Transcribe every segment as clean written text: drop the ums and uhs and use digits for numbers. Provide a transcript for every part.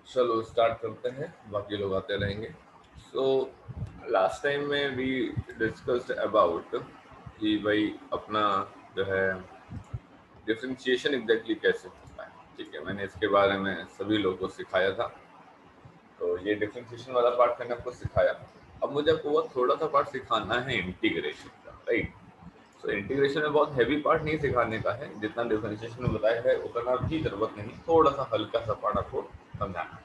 चलो स्टार्ट करते हैं, बाकी लोग आते रहेंगे। सो लास्ट टाइम में वी डिस्कस्ड अबाउट कि भाई अपना जो है डिफरेंशिएशन एग्जैक्टली कैसे होता है। ठीक है, मैंने इसके बारे में सभी लोगों को सिखाया था। तो ये डिफरेंशिएशन वाला पार्ट मैंने आपको सिखाया। अब मुझे आपको वो थोड़ा सा पार्ट सिखाना है इंटीग्रेशन का, राइट। सो इंटीग्रेशन में बहुत हैवी पार्ट नहीं सिखाने का है, जितना डिफरेंशिएशन में बताया है उतना भी जरूरत नहीं, थोड़ा सा हल्का सा पार्ट आपको समझाना है।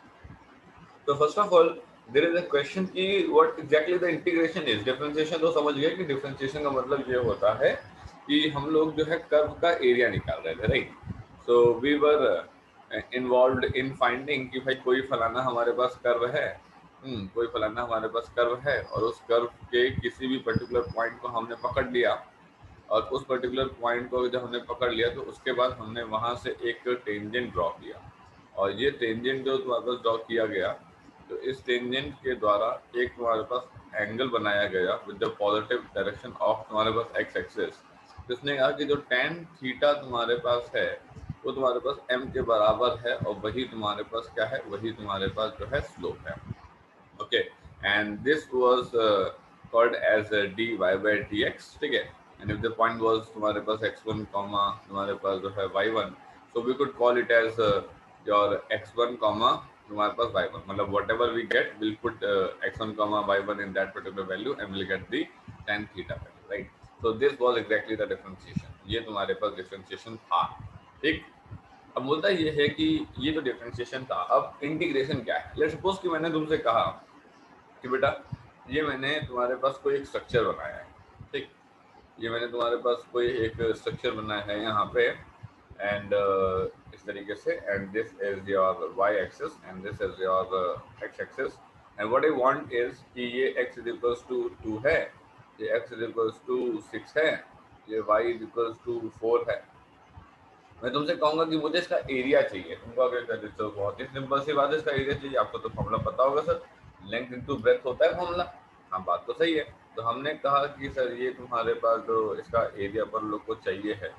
तो first of all there is a question कि what exactly the integration is. Differentiation तो समझ गए कि डिफरेंशिएशन का मतलब ये होता है कि हम लोग जो है कर्व का एरिया निकाल रहे थे, right. So we were involved in finding कि भाई कोई फलाना हमारे पास कर्व है, कोई फलाना हमारे पास कर्व है और उस कर्व के किसी भी पर्टिकुलर पॉइंट को हमने पकड़ लिया। और उस पर्टिकुलर पॉइंट को जब हमने पकड़ लिया तो उसके बाद हमने वहां से एक टेंजेंट ड्रॉ किया। और ये टेंजेंट जो तुम्हारे पास ड्रॉ किया गया, तो इस टेंजेंट के द्वारा एक तुम्हारे पास एंगल बनाया गया with the positive direction of तुम्हारे पास एक्स एक्सिस। जिसने कहा कि जो टेन थीटा तुम्हारे पास है वो तुम्हारे पास एम के बराबर है, और वही तुम्हारे पास क्या है, वही तुम्हारे पास जो है स्लोप है। Okay, and this was called as dy by dx, ठीक है। And if the point was तुम्हारे पास x1 कॉमा तुम्हारे पास जो है y1, so we could call it as your x1 comma तुम्हारे पास y1, मतलब whatever we get we'll put x1 comma y1 in that particular value and we'll get the tan theta value, right. So this was exactly the differentiation, ये तुम्हारे पास differentiation था, ठीक। अब मुद्दा ये है कि ये तो डिफरेंशिएशन था, अब इंटीग्रेशन क्या है। लेट्स सपोज कि मैंने तुमसे कहा कि बेटा ये मैंने तुम्हारे पास कोई एक स्ट्रक्चर बनाया है, ठीक। ये मैंने तुम्हारे पास कोई एक स्ट्रक्चर बनाया है यहाँ पे, एंड इस तरीके से, and this is your y axis and this is your x axis. And what I want is कि ये x इज इक्वल्स टू 2 है, ये x इज इक्वल्स टू 6 है, ये y इज इक्वल्स टू 4 है। मैं तुमसे कहूंगा कि मुझे इसका एरिया चाहिए, तुम कहोगे सर तो बहुत ही सिंपल सी बात है, इसका एरिया चाहिए। आपको तो फॉर्मूला पता होगा सर, लेंथ इनटू ब्रेथ होता है फॉर्मूला। हाँ, बात तो सही है। तो हमने कहा कि सर ये तुम्हारे पास जो इसका एरिया पर लोग को चाहिए है,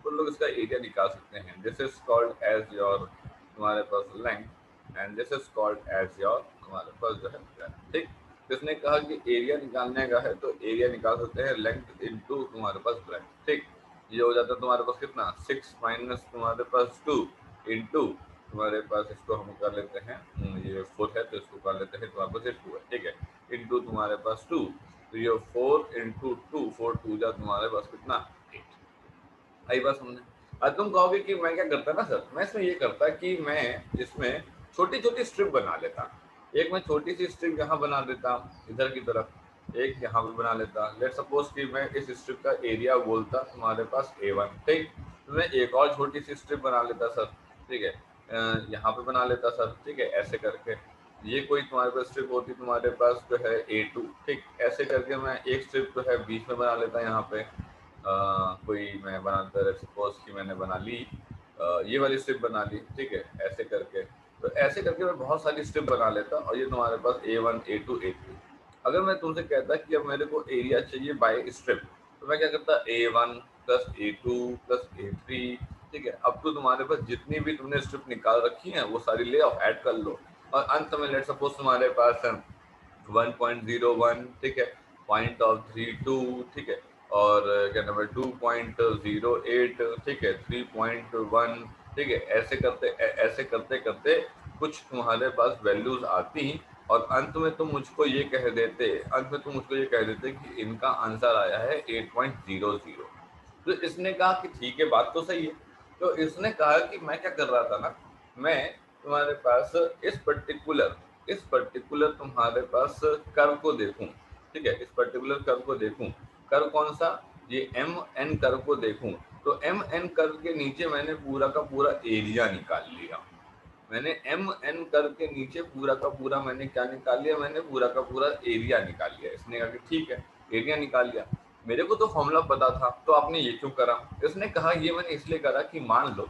हम लोग इसका एरिया निकाल सकते हैं। This is called as your तुम्हारे पास length and this is called as your तुम्हारे पास जो है ब्रेथ, ठीक। जिसने कहा कि एरिया निकालने का है तो एरिया निकाल सकते हैं लेंथ इनटू तुम्हारे पास ब्रेथ, ठीक। ये हो जाता है तुम्हारे पास कितना, 6 माइनस तुम्हारे पास 2 इंटू तुम्हारे पास, इसको हम कर लेते हैं, ये 4 है तो इसको कर लेते हैं तुम्हारे पास, ये 2 है, ठीक है। इंटू तुम्हारे पास 2, तो ये 4 इंटू 2, 4 2 जा तुम्हारे पास कितना, 8। आई बात समझे। अब तुम कहोगे कि मैं क्या करता ना सर, मैं इसमें ये करता कि मैं इसमें छोटी छोटी स्ट्रिप बना लेता। एक मैं छोटी सी स्ट्रिप यहाँ बना देता इधर की तरफ, एक यहाँ पे बना लेता। लेट सपोज कि मैं इस स्ट्रिप का एरिया बोलता तुम्हारे पास A1, ठीक। तो मैं एक और छोटी सी स्ट्रिप बना लेता सर, ठीक है, यहाँ पे बना लेता सर, ठीक है, ऐसे करके। ये कोई तुम्हारे पास स्ट्रिप होती तुम्हारे पास जो है A2, ठीक। ऐसे करके मैं एक स्ट्रिप जो है बीच में बना लेता यहाँ पे। कोई मैं बनाता, सपोज कि मैंने बना ली ये वाली स्ट्रिप बना ली, ठीक है, ऐसे करके। तो ऐसे करके मैं बहुत सारी स्ट्रिप बना लेता, और ये तुम्हारे पास A1 A2 A3। अगर मैं तुमसे कहता कि अब मेरे को एरिया चाहिए बाय स्ट्रिप, तो मैं क्या करता, A1 plus A2 plus A3, ठीक है। अब तो तुम्हारे पास जितनी भी तुमने स्ट्रिप निकाल रखी है वो सारी ले आओ, ऐड कर लो, और अंत में लेट सपोज तुम्हारे पास 1.01, ठीक है, 0.32, ठीक है, और क्या नाम है 2.08, ठीक है, 3.1, ठीक है। ऐसे करते करते कुछ तुम्हारे पास वैल्यूज आती, और अंत में तुम मुझको ये कह देते कि इनका आंसर आया है 8.00। तो इसने कहा कि ठीक है, बात तो सही है। तो इसने कहा कि मैं क्या कर रहा था ना, मैं तुम्हारे पास इस पर्टिकुलर तुम्हारे पास कर्व को देखूं, ठीक है, इस पर्टिकुलर कर्व को देखूं। कर्व कौन सा, ये एम एन कर्व को देखूं। तो एम एन कर्व के नीचे मैंने पूरा का पूरा एरिया निकाल लिया। मैंने एम एन कर्व के नीचे पूरा का पूरा मैंने क्या निकाल लिया, मैंने पूरा का पूरा एरिया निकाल लिया। इसने कहा कि ठीक है, एरिया निकाल लिया। मेरे को तो फॉर्मूला पता था, तो आपने ये क्यों करा। इसने कहा ये मैंने इसलिए करा कि मान लो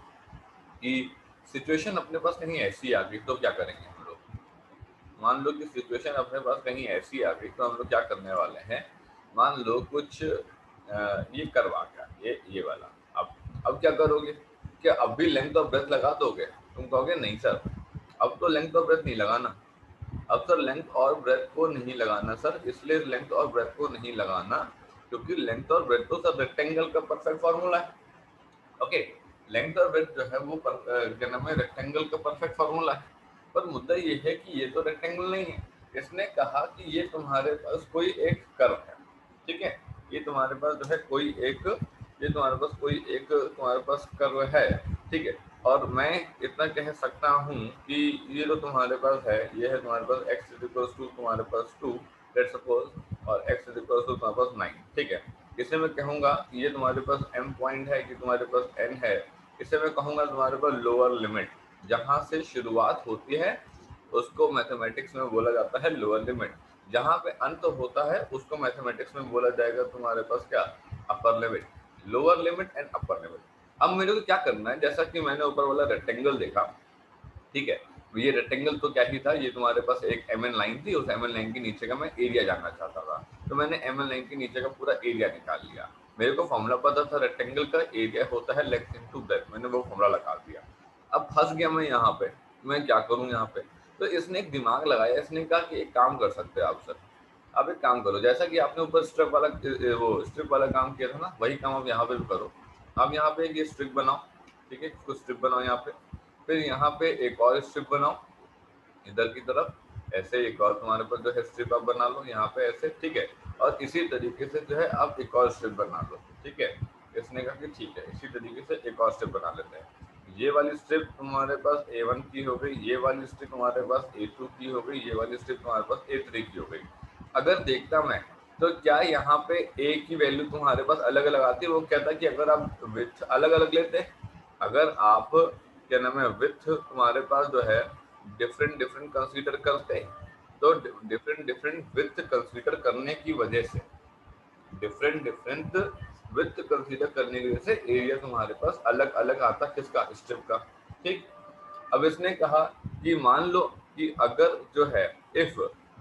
कि सिचुएशन अपने पास कहीं ऐसी आ गई, तो क्या करेंगे हम लोग। मान लो कि सिचुएशन अपने पास कहीं ऐसी आ गई, तो हम लोग क्या करने वाले हैं। मान लो कुछ ये करवा गया, ये वाला। अब क्या करोगे, क्या अब भी लेंथ ऑफ ब्रेथ लगा दोगे। तुम कहोगे नहीं सर, अब तो लेंथ और ब्रेथ नहीं लगाना, अब सर लेंथ और ब्रेथ को नहीं लगाना सर, इसलिए लेंथ और ब्रेथ को नहीं लगाना क्योंकि लेंथ और ब्रेथ तो सर रेक्टेंगल का परफेक्ट फॉर्मूला है। ओके, लेंथ और ब्रेथ जो है वो क्या नाम है, रेक्टेंगल का परफेक्ट फॉर्मूला है। पर मुद्दा ये है कि ये तो रेक्टेंगल नहीं है। इसने कहा कि ये तुम्हारे पास कोई एक कर्व है, ठीक है, ये तुम्हारे पास जो है कोई एक, ये तुम्हारे पास कोई एक तुम्हारे पास कर्व है, ठीक है। और मैं इतना कह सकता हूँ कि ये जो तुम्हारे पास है, ये है तुम्हारे पास x इज इक्वल्स टू तुम्हारे पास 2 लेट्स सपोज, और x इज इक्वल्स टू तुम्हारे पास 9, ठीक है। इसे मैं कहूंगा कि ये तुम्हारे पास m पॉइंट है कि तुम्हारे पास n है, इसे मैं कहूंगा तुम्हारे पास लोअर लिमिट, जहां से शुरुआत होती है उसको मैथमेटिक्स में बोला जाता है लोअर लिमिट, जहां पे अंत होता है उसको मैथमेटिक्स में बोला जाएगा तुम्हारे पास क्या, upper limit. Lower limit and upper limit. अब मेरे को क्या करना है, जैसा कि मैंने ऊपर वाला रेक्टेंगल देखा, ठीक है, तो ये रेक्टेंगल तो क्या ही था, ये तुम्हारे पास एक एम एन लाइन थी, उस एम एन लाइन के नीचे का मैं एरिया जानना चाहता था, तो मैंने एम एन लाइन के नीचे का पूरा एरिया निकाल लिया। मेरे को फॉर्मूला पता था रेक्टेंगल का एरिया होता है लेंथ इनटू ब्रेथ, मैंने वो फॉर्मूला लगा दिया। अब फंस गया मैं यहाँ पे, मैं क्या करूँ यहाँ पे, तो इसने एक दिमाग लगाया, इसने कहा कि एक काम कर सकते हो आप सर, आप एक काम करो, जैसा कि आपने ऊपर स्ट्रिप वाला वो स्ट्रिप वाला काम किया था ना, वही काम आप यहाँ पे भी करो। आप यहाँ पे एक ये स्ट्रिप बनाओ, ठीक है, कुछ स्ट्रिप बनाओ यहाँ पे, फिर यहाँ पे एक और स्ट्रिप बनाओ इधर की तरफ, ऐसे एक और तुम्हारे पास जो है स्ट्रिप आप बना लो यहाँ पे ऐसे, ठीक है। और इसी तरीके से जो है आप एक और स्ट्रिप बना लो, ठीक है। इसने कहा कि ठीक है, इसी तरीके से एक और स्ट्रिप बना लेते हैं। ये वाली स्ट्रिप तुम्हारे पास A1 की हो गई, ये वाली स्ट्रिप तुम्हारे पास A2 की हो गई, ये वाली स्ट्रिप तुम्हारे पास A3 की हो गई। अगर देखता मैं तो क्या यहाँ पे A की वैल्यू तुम्हारे पास अलग अलग आती है, वो कहता कि अगर आप विथ अलग अलग लेते, अगर आप क्या नाम है विथ तुम्हारे पास जो है डिफरेंट डिफरेंट कंसीडर करते, तो डिफरेंट डिफरेंट विथ कंसीडर करने की वजह से, डिफरेंट डिफरेंट विथ कंसीडर करने की वजह से एरिया तुम्हारे पास अलग अलग आता, किसका, स्ट्रिप का, ठीक। अब इसने कहा कि मान लो कि अगर जो है इफ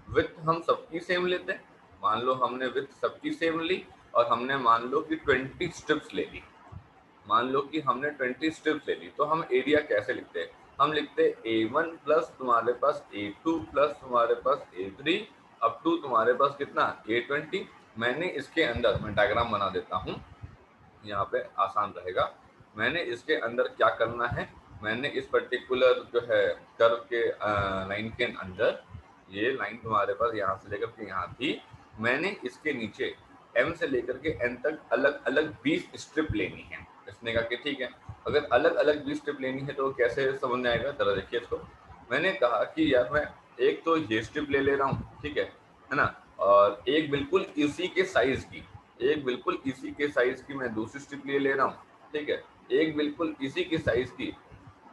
विथ हम सबकी सेम लेते हैं, मान लो हमने विथ सबकी सेम ली और हमने मान लो कि 20 स्ट्रिप्स ले ली, मान लो कि हमने 20 स्ट्रिप्स ले ली, तो हम एरिया कैसे लिखते हैं, हम लिखते हैं A1 प्लस तुम्हारे पास A2 प्लस तुम्हारे पास A3 अप टू तुम्हारे पास कितना A20। मैंने इसके अंदर मैं डायग्राम बना देता हूँ, यहाँ पे आसान रहेगा। मैंने इसके अंदर क्या करना है, मैंने इस पर्टिकुलर जो है कर्व के लाइन के अंदर, ये लाइन तुम्हारे पास यहाँ से लेकर के यहाँ थी, मैंने इसके नीचे M से लेकर के N तक अलग अलग 20 स्ट्रिप लेनी है। इसने कहा कि ठीक है, अगर अलग अलग 20 स्ट्रिप लेनी है तो कैसे समझ में आएगा, जरा देखिए इसको। मैंने कहा कि यार मैं एक तो ये स्ट्रिप ले रहा हूँ, ठीक है ना, और एक बिल्कुल इसी के साइज की, एक बिल्कुल इसी के साइज की मैं दूसरी स्ट्रिप ले रहा हूँ, ठीक है, एक बिल्कुल इसी के साइज की,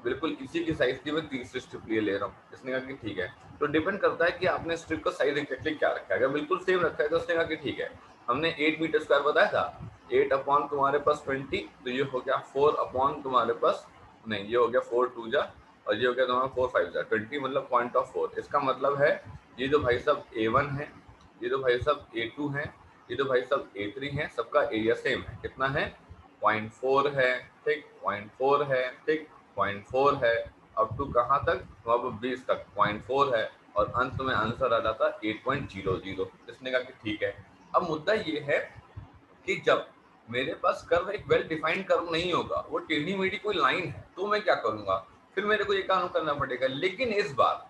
बिल्कुल इसी की साइज की मैं तीसरी स्ट्रिप ले रहा हूँ। इसने कहा कि ठीक है, तो डिपेंड करता है कि आपने स्ट्रिप का साइज एक्जैक्टली क्या रखा है, अगर बिल्कुल सेम रखा है तो उसने कहा कि ठीक है, हमने 8 मीटर स्क्वायर बताया था, 8 अपॉन तुम्हारे पास 20, तो ये हो गया 4 अपॉन तुम्हारे पास, नहीं ये हो गया 4 2 जा, और ये हो गया तुम्हारा 4 5 जा 20, मतलब पॉइंट ऑफ 4। इसका मतलब है ये जो भाई साहब A1 है, ये जो भाई साहब A2 है, ये जो भाई साहब A3 है, सबका एरिया सेम है, कितना है 0.4 है, ठीक 0.4 है, ठीक 0.4 है, अप टू कहाँ तक, वहाँ 20 तक 0.4 है, और अंत में आंसर आ जाता 8.00। इसने कहा कि ठीक है। अब मुद्दा ये है कि जब मेरे पास कर्व एक वेल डिफाइंड कर्व नहीं होगा, वो टेढ़ी मेढ़ी कोई लाइन है, तो मैं क्या करूंगा, फिर मेरे को ये काम करना पड़ेगा। लेकिन इस बार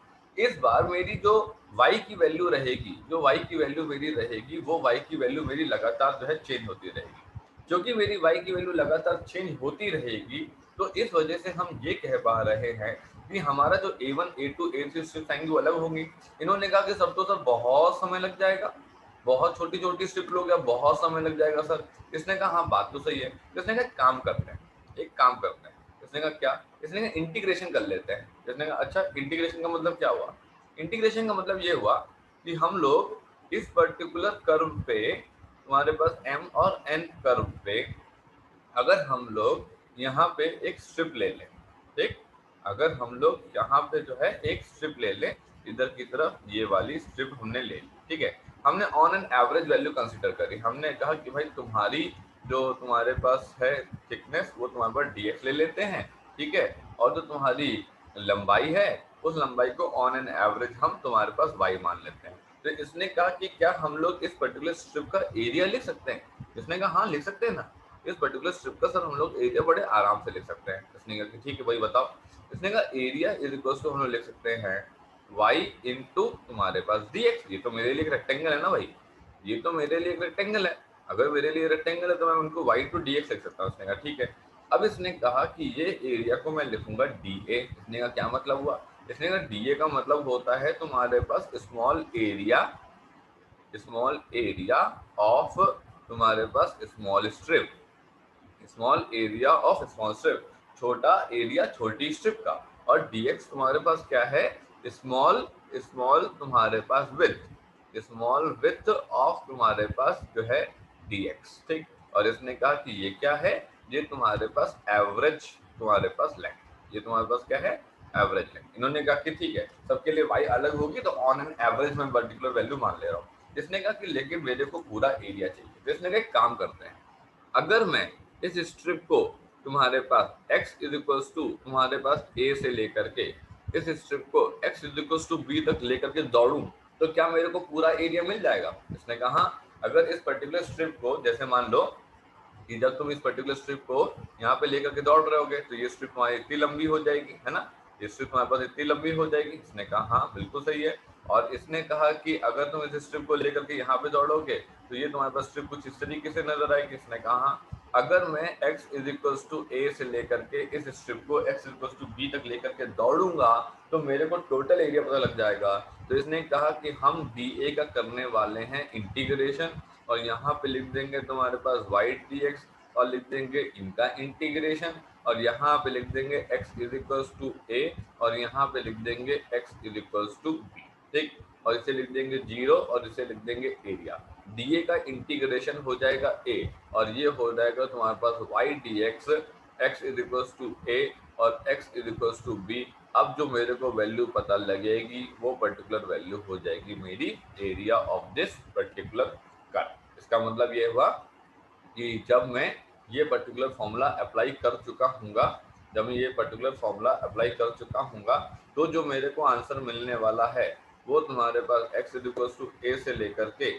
मेरी जो y की वैल्यू रहेगी, जो y की वैल्यू मेरी रहेगी, वो y की वैल्यू मेरी लगातार जो है चेंज होती रहेगी। क्योंकि मेरी y की वैल्यू लगातार चेंज होती रहेगी, तो इस वजह से हम ये कह पा रहे हैं कि हमारा जो A1 A2 A3 स्ट्रिप्स आएंगी वो अलग होंगी। इन्होंने कहा कि सब तो सर बहुत समय लग जाएगा, बहुत छोटी छोटी स्ट्रिप लोगे, बहुत समय लग जाएगा सर। इसने कहा हाँ बात तो सही है। इसने कहा काम करते हैं, एक काम करते हैं। इसने कहा क्या, इसने कहा इंटीग्रेशन कर लेते हैं। इसने कहा अच्छा इंटीग्रेशन का मतलब क्या हुआ, इंटीग्रेशन का मतलब ये हुआ कि हम लोग इस पर्टिकुलर कर्व पे, तुम्हारे पास m और n कर्व पे, अगर हम लोग यहाँ पे एक स्ट्रिप ले लें, ठीक, अगर हम लोग यहाँ पे जो है एक स्ट्रिप ले लें, इधर की तरफ ये वाली स्ट्रिप हमने ले ली, ठीक है, हमने on an average value consider करी। हमने कहा कि भाई तुम्हारी जो तुम्हारे पास है थिकनेस, वो तुम्हारे पास dx ले लेते हैं, ठीक है, और जो तुम्हारी लंबाई है उस लंबाई को ऑन एन एवरेज हम तुम्हारे पास y मान लेते हैं। तो इसने कहा कि क्या हम लोग इस पर्टिकुलर स्ट्रिप का एरिया लिख सकते हैं? इसने कहा हाँ लिख सकते हैं ना, इस पर्टिकुलर स्ट्रिप का सर हम लोग एरिया बड़े आराम से लिख सकते हैं। इसने कहा कि ठीक है भाई बताओ। इसने कहा एरिया इज इक्वल टू हम लोग लिख सकते हैं y इंटू तुम्हारे पास dx। ये तो मेरे लिए एक रेक्टेंगल है ना भाई, ये तो मेरे लिए एक रेक्टेंगल है। अगर मेरे लिए रेक्टेंगल है तो मैं उनको y टू dx लिख सकता हूँ। उसने कहा ठीक है। अब इसने कहा कि ये एरिया को मैं लिखूंगा dA। इसने कहा क्या मतलब हुआ? इसने कहा dA का मतलब होता है तुम्हारे पास स्मॉल एरिया ऑफ तुम्हारे पास small area of small strip, छोटा एरिया छोटी स्ट्रिप का। और dx तुम्हारे पास क्या है? स्मॉल स्मॉल तुम्हारे पास विथ ऑफ तुम्हारे पास जो है dx, ठीक। और इसने कहा कि ये क्या है? ये तुम्हारे पास एवरेज तुम्हारे पास लेंथ, ये तुम्हारे पास क्या है? Average length. इन्होंने कहा कि ठीक है सबके लिए y अलग होगी तो ऑन एन एवरेज में पर्टिकुलर वैल्यू मान ले रहा हूँ। इसने कहा कि लेकिन मेरे को पूरा एरिया चाहिए। तो इसने कहा एक काम करते हैं, अगर मैं इस स्ट्रिप को तुम्हारे पास x इज इक्वल्स टू तुम्हारे पास a से लेकर के इस स्ट्रिप को x is equals to b तक लेकर के दौड़ूं तो क्या मेरे को पूरा एरिया मिल जाएगा? इसने कहा हाँ, अगर इस पर्टिकुलर स्ट्रिप को जैसे मान लो कि जब तुम इस पर्टिकुलर स्ट्रिप को यहाँ पे लेकर के दौड़ रहे होगे तो ये स्ट्रिप तुम्हारी इतनी लंबी हो जाएगी, है ना, ये स्ट्रिप तुम्हारे पास इतनी लंबी हो जाएगी। इसने कहा हाँ बिल्कुल सही है। और इसने कहा कि अगर तुम इस स्ट्रिप को लेकर के यहाँ पे दौड़ोगे तो ये तुम्हारे पास स्ट्रिप कुछ इस तरीके से नजर आएगी। इसने कहा हाँ, अगर मैं x is equals to a से लेकर के इस स्ट्रिप को x is equals to b तक लेकर के दौड़ूंगा तो मेरे को टोटल एरिया पता लग जाएगा। तो इसने कहा कि हम dA का करने वाले हैं इंटीग्रेशन, और यहाँ पे लिख देंगे तुम्हारे पास वाइट dx, और लिख देंगे इनका इंटीग्रेशन, और यहाँ पे लिख देंगे x is equals to a, और यहाँ पे लिख देंगे x is equals to b, ठीक। और इसे लिख देंगे 0 और इसे लिख देंगे एरिया। dA का इंटीग्रेशन हो जाएगा a, और ये हो जाएगा तुम्हारे पास y dx, x is equals to a और x is equals to b। अब जो मेरे को वैल्यू पता लगेगी वो पर्टिकुलर वैल्यू हो जाएगी मेरी area of this particular curve. इसका मतलब ये हुआ कि जब मैं ये पर्टिकुलर फॉर्मूला अप्लाई कर चुका हूँगा, जब मैं ये पर्टिकुलर फॉर्मूला अप्लाई कर चुका हूँगा तो जो मेरे को आंसर मिलने वाला है वो तुम्हारे पास x is equals to a से लेकर के,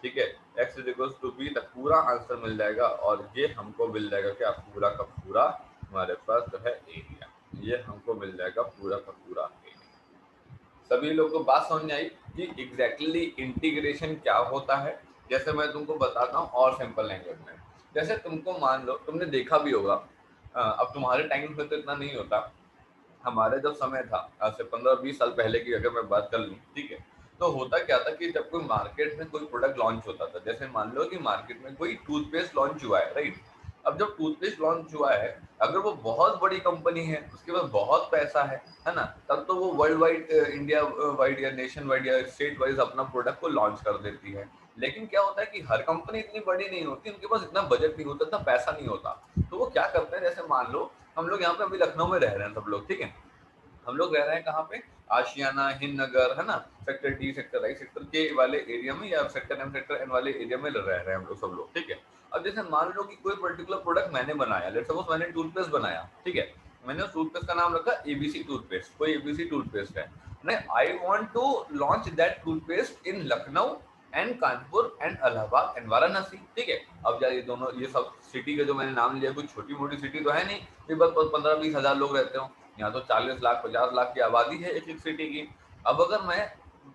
ठीक है, x is equals to b तक पूरा आंसर मिल जाएगा। और ये हमको मिल जाएगा क्या? पूरा का पूरा हमारे पास जो है एरिया, ये हमको मिल जाएगा पूरा का पूरा एरिया। सभी लोगों को बात समझ में आई कि एग्जैक्टली इंटीग्रेशन क्या होता है? जैसे मैं तुमको बताता हूँ और सिंपल लैंग्वेज में। जैसे तुमको मान लो, तुमने देखा भी होगा, अब तुम्हारे टाइम में तो इतना नहीं होता, हमारे जब समय था आज से 15-20 साल पहले की अगर मैं बात कर लूँ, ठीक है, तो होता क्या था कि जब कोई मार्केट में कोई प्रोडक्ट लॉन्च होता था, जैसे मान लो कि मार्केट में कोई टूथपेस्ट लॉन्च हुआ है, राइट। अब जब टूथपेस्ट लॉन्च हुआ है, अगर वो बहुत बड़ी कंपनी है, उसके पास बहुत पैसा है ना, तब तो वो वर्ल्ड वाइड, इंडिया वाइड या नेशन वाइड या स्टेट वाइज अपना प्रोडक्ट को लॉन्च कर देती है। लेकिन क्या होता है कि हर कंपनी इतनी बड़ी नहीं होती, उनके पास इतना बजट नहीं होता, इतना पैसा नहीं होता। तो वो क्या करते हैं, जैसे मान लो हम लोग यहाँ पे अभी लखनऊ में रह रहे हैं सब लोग, ठीक है, हम लोग रह रहे हैं कहाँ पे? आशियाना, हिंद नगर, है ना, सेक्टर डी, सेक्टर आई, सेक्टर के वाले एरिया में, या सेक्टर एम, सेक्टर एन वाले एरिया में रह रहे हैं हम लोग सब लोग, ठीक है। अब जैसे मान लो कि कोई पर्टिकुलर प्रोडक्ट मैंने बनाया, लेट्स सपोज मैंने टूथपेस्ट बनाया, ठीक है, मैंने उस टूथपेस्ट का नाम रखा एबीसी टूथपेस्ट, कोई एबीसी टूथपेस्ट है। मैं I want to launch that toothpaste in Lucknow and Kanpur and Allahabad and Varanasi, ठीक है। अब यार ये दोनों, ये सब सिटी के जो मैंने नाम लिया, कोई छोटी मोटी सिटी तो है नहीं कि बस 15-20 हजार लोग रहते हो। यहाँ तो 40 लाख 50 लाख की आबादी है एक एक सिटी की। अब अगर मैं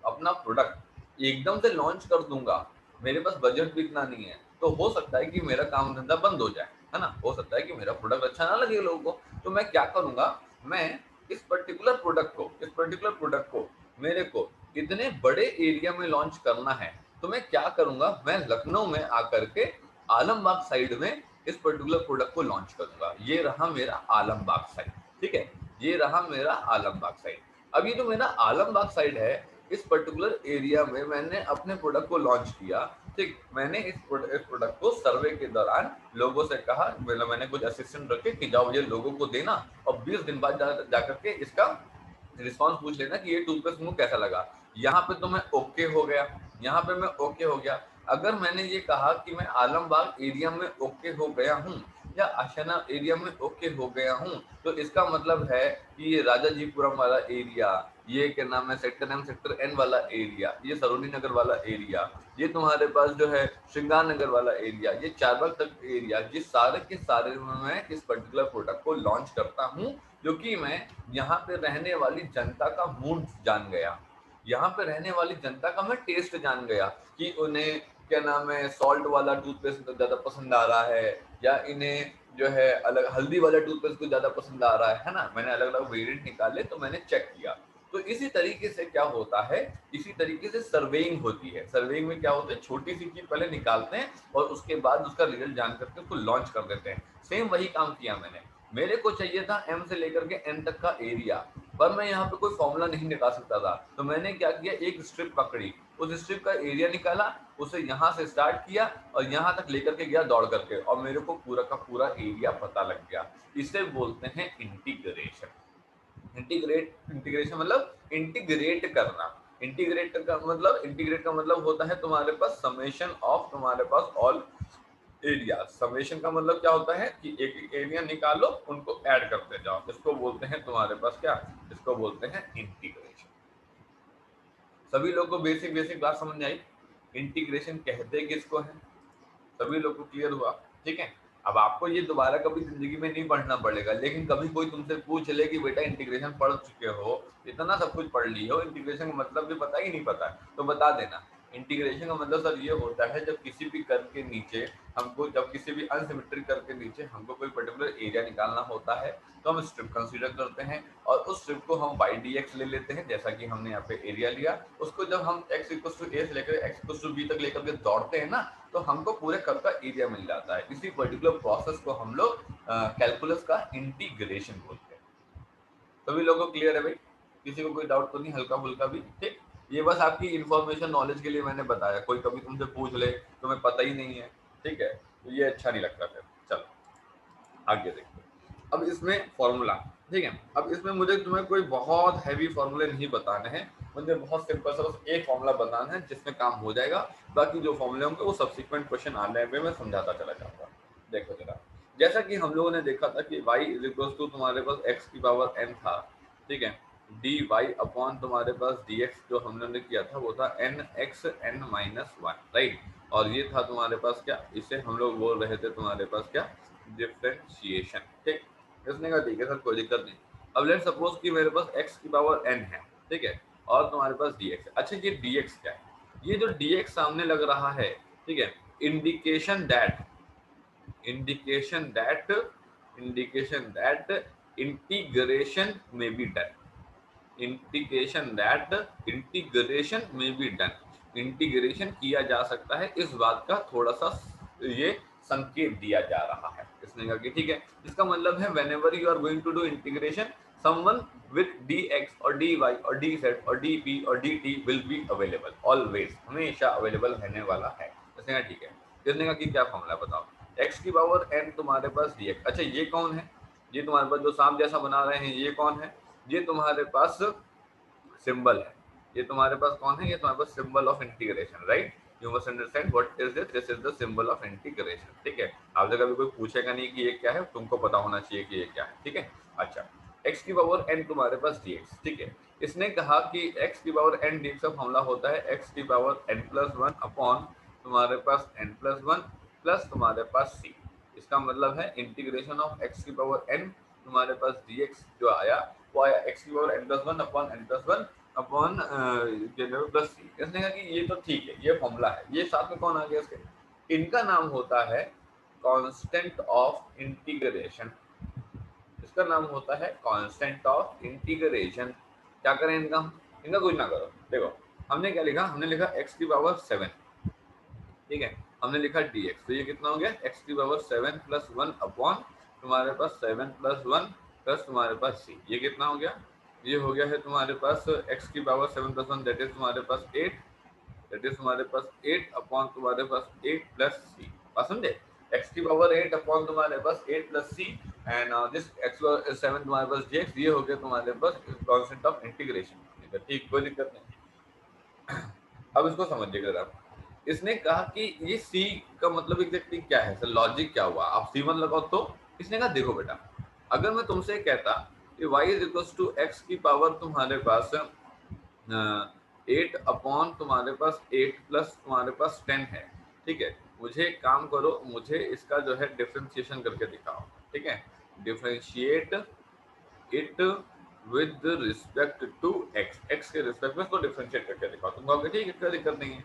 अपना प्रोडक्ट एकदम से लॉन्च कर दूंगा, मेरे पास बजट भी इतना नहीं है, तो हो सकता है कि मेरा काम धंधा बंद हो जाए, है ना, हो सकता है कि मेरा प्रोडक्ट अच्छा ना लगे लोगों को। तो मैं क्या करूंगा, मैं इस पर्टिकुलर प्रोडक्ट को मेरे को इतने बड़े एरिया में लॉन्च करना है, तो मैं क्या करूंगा, मैं लखनऊ में आकर के आलमबाग साइड में इस पर्टिकुलर प्रोडक्ट को लॉन्च करूंगा। ये रहा मेरा आलमबाग साइड, ठीक है, ये रहा मेरा आलमबाग साइड। अब ये जो मेरा आलमबाग साइड है, इस पर्टिकुलर एरिया में मैंने अपने प्रोडक्ट को लॉन्च किया, ठीक। मैंने इस प्रोडक्ट को सर्वे के दौरान लोगों से कहा, मतलब मैंने कुछ असिस्टेंट रखे कि जाओ ये लोगों को देना और 20 दिन बाद जाकर के इसका रिस्पॉन्स पूछ लेना कि ये टूथपेस्ट मुझे कैसा लगा। यहाँ पे तो मैं ओके हो गया, यहाँ पे मैं ओके हो गया। अगर मैंने ये कहा कि मैं आलमबाग एरिया में ओके हो गया हूँ या आशियाना एरिया में ओके हो गया हूँ, तो इसका मतलब है कि ये राजाजीपुरम वाला एरिया, ये क्या नाम है, सेक्टर एम सेक्टर एन वाला एरिया, ये सरोनी नगर वाला एरिया, ये तुम्हारे पास जो है श्रृंगार नगर वाला एरिया, ये चारबाग तक एरिया, ये सारे के सारे मैं इस पर्टिकुलर प्रोडक्ट को लॉन्च करता हूँ, जो कि मैं यहाँ पे रहने वाली जनता का मूड जान गया, यहाँ पे रहने वाली जनता का मैं टेस्ट जान गया कि उन्हें क्या नाम है सॉल्ट वाला टूथपेस्ट ज्यादा पसंद आ रहा है, या इन्हें जो है अलग हल्दी वाला टूथपेस्ट को ज्यादा पसंद आ रहा है ना। मैंने अलग अलग वेरिएंट निकाले तो मैंने चेक किया। तो इसी तरीके से क्या होता है, इसी तरीके से सर्वेइंग होती है। सर्वेइंग में क्या होता है, छोटी सी चीज पहले निकालते हैं और उसके बाद उसका रिजल्ट जान करके उसको लॉन्च कर देते हैं। सेम वही काम किया मैंने। मेरे को चाहिए था एम से लेकर के एन तक का एरिया, पर मैं यहाँ पे कोई फॉर्मूला नहीं निकाल सकता था, तो मैंने क्या किया, एक स्ट्रिप पकड़ी, उस स्ट्रिप का एरिया निकाला, उसे यहाँ से स्टार्ट किया और यहाँ तक लेकर के गया दौड़ करके, और मेरे को पूरा का पूरा एरिया पता लग गया। इसे बोलते हैं इंटीग्रेशन। इंटीग्रेशन मतलब इंटीग्रेट करना। इंटीग्रेट का मतलब होता है तुम्हारे पास समेशन ऑफ तुम्हारे पास ऑल एरिया। समेशन का मतलब क्या होता है कि एक एरिया निकालो, उनको ऐड करते जाओ, इसको बोलते हैं तुम्हारे पास क्या, इसको बोलते हैं इंटीग्रेशन। सभी लोग को बेसिक बेसिक बात समझ आई, इंटीग्रेशन कहते किसको है, सभी लोग को क्लियर हुआ? ठीक है। अब आपको ये दोबारा कभी जिंदगी में नहीं पढ़ना पड़ेगा, लेकिन कभी कोई तुमसे पूछ ले कि बेटा इंटीग्रेशन पढ़ चुके हो, इतना सब कुछ पढ़ ली हो, इंटीग्रेशन का मतलब भी पता ही नहीं पता, तो बता देना। इंटीग्रेशन का मतलब सर ये होता है जब किसी भी कर्व के नीचे हमको, जब किसी भी अनसिमेट्रिक कर्व के नीचे हमको कोई पर्टिकुलर एरिया निकालना होता है, तो हम स्ट्रिप कंसीडर करते हैं और उस स्ट्रिप को हम बाई डी एक्स ले लेते हैं, जैसा कि हमने यहाँ पे एरिया लिया। उसको जब हम एक्स इक्वल टू ए से लेकर एक्स इक्वल टू बी तक लेकर के दौड़ते हैं ना, तो हमको पूरे कर्व का एरिया मिल जाता है। इसी पर्टिकुलर प्रोसेस को हम लोग कैलकुलस का इंटीग्रेशन बोलते हैं। सभी लोगों को क्लियर है भाई? किसी को कोई डाउट तो नहीं, हल्का फुल्का भी? ठीक, ये बस आपकी इंफॉर्मेशन नॉलेज के लिए मैंने बताया, कोई कभी तुमसे पूछ ले तुम्हें पता ही नहीं है, ठीक है, तो ये अच्छा नहीं लगता। फिर चलो आगे देखते हैं। अब इसमें फॉर्मूला, ठीक है, अब इसमें मुझे तुम्हें कोई बहुत हैवी फॉर्मूले नहीं बताने हैं, मुझे बहुत सिंपल सा बस एक फॉर्मूला बताना है जिसमें काम हो जाएगा। बाकी जो फॉर्मूले होंगे वो सब्सिक्वेंट क्वेश्चन आने में मैं समझाता चला जाऊंगा। देखो जरा, जैसा कि हम लोगों ने देखा था कि y इज इक्वल टू तुम्हारे पास x की पावर n था, ठीक है, डी वाई अपॉन तुम्हारे पास डी एक्स जो हमने किया था वो था N X N minus one, right. और ये था तुम्हारे पास क्या, इसे हम लोग बोल रहे थे तुम्हारे पास क्या, डिफरेंशिएशन, ठीक। इसने कहा ठीक है सर कोई दिक्कत नहीं। अब लेट सपोज कि मेरे पास x की पावर n है, ठीक है, और तुम्हारे पास dx है। अच्छा ये dx क्या है, ये जो dx सामने लग रहा है, ठीक है, indication that indication that indication that integration में be done, integration that integration में बी डन, इंटीग्रेशन किया जा सकता है, इस बात का थोड़ा सा ये संकेत दिया जा रहा है। इसने कहा कि ठीक है, इसका मतलब है whenever you are going to do integration, someone with dx और dy और dz और dp और dt will be available, always, हमेशा अवेलेबल रहने वाला है। इसने कहा ठीक है। इसने कहा कि क्या फॉर्मूला बताओ, x की पावर n तुम्हारे पास dx। अच्छा ये कौन है, ये तुम्हारे पास जो सांप जैसा बना रहे हैं ये कौन है, ये तुम्हारे पास सिंबल है, ये तुम्हारे पास कौन है, ये तुम्हारे पास symbol of integration, right. You must understand what is this, this is the symbol of integration, ठीक है। आपसे कभी कोई पूछेगा नहीं कि ये क्या है, तुमको पता होना चाहिए कि ये क्या है, ठीक है। अच्छा x की पावर n तुम्हारे पास dx, ठीक है। इसने कहा कि x की पावर n dx का फॉर्मूला होता है x की power n plus one upon तुम्हारे पास n प्लस वन प्लस तुम्हारे पास c। इसका मतलब है इंटीग्रेशन ऑफ x की पावर n तुम्हारे पास dx जो आया वो आया x की power n plus one upon n plus one upon plus C. इसने कहा कि ये तो ठीक है, ये फॉर्मूला है, ये साथ में कौन आ गया इसके, इनका नाम होता है कांस्टेंट ऑफ इंटीग्रेशन, इसका नाम होता है कांस्टेंट ऑफ इंटीग्रेशन। क्या करें इनका, इनका कुछ ना करो, देखो हमने क्या लिखा, हमने लिखा x की पावर 7, ठीक है, हमने लिखा dx, तो ये कितना हो गया x की पावर 7 प्लस वन अपॉन तुम्हारे पास 7 प्लस वन प्लस तुम्हारे पास c, ये कितना हो गया, ये हो गया है तुम्हारे पास x की power 7 plus one that is तुम्हारे पास 8, दैट इज तुम्हारे पास 8 अपॉन तुम्हारे पास 8 प्लस c, बात समझे, x की पावर 8 अपॉन तुम्हारे पास 8 plus c and this x 7 तुम्हारे पास dx, ये हो गया तुम्हारे पास कांस्टेंट ऑफ इंटीग्रेशन, ठीक, कोई दिक्कत नहीं। अब इसको समझिएगा जरा, इसने कहा कि ये c का मतलब एग्जैक्टली क्या है, सर लॉजिक क्या हुआ, आप c1 लगाओ तो। इसने कहा देखो बेटा, अगर मैं तुमसे कहता कि y is equal to X की पावर तुम्हारे पास 8 अपॉन तुम्हारे पास 8 प्लस तुम्हारे पास 10 है, ठीक है। मुझे एक काम करो, मुझे इसका जो है डिफरेंशिएशन करके दिखाओ, ठीक है। Differentiate it with respect to X, X के रिस्पेक्ट में इसको डिफरेंशिएट करके दिखाओ। तुम कहोगे ठीक है, कोई दिक्कत नहीं है।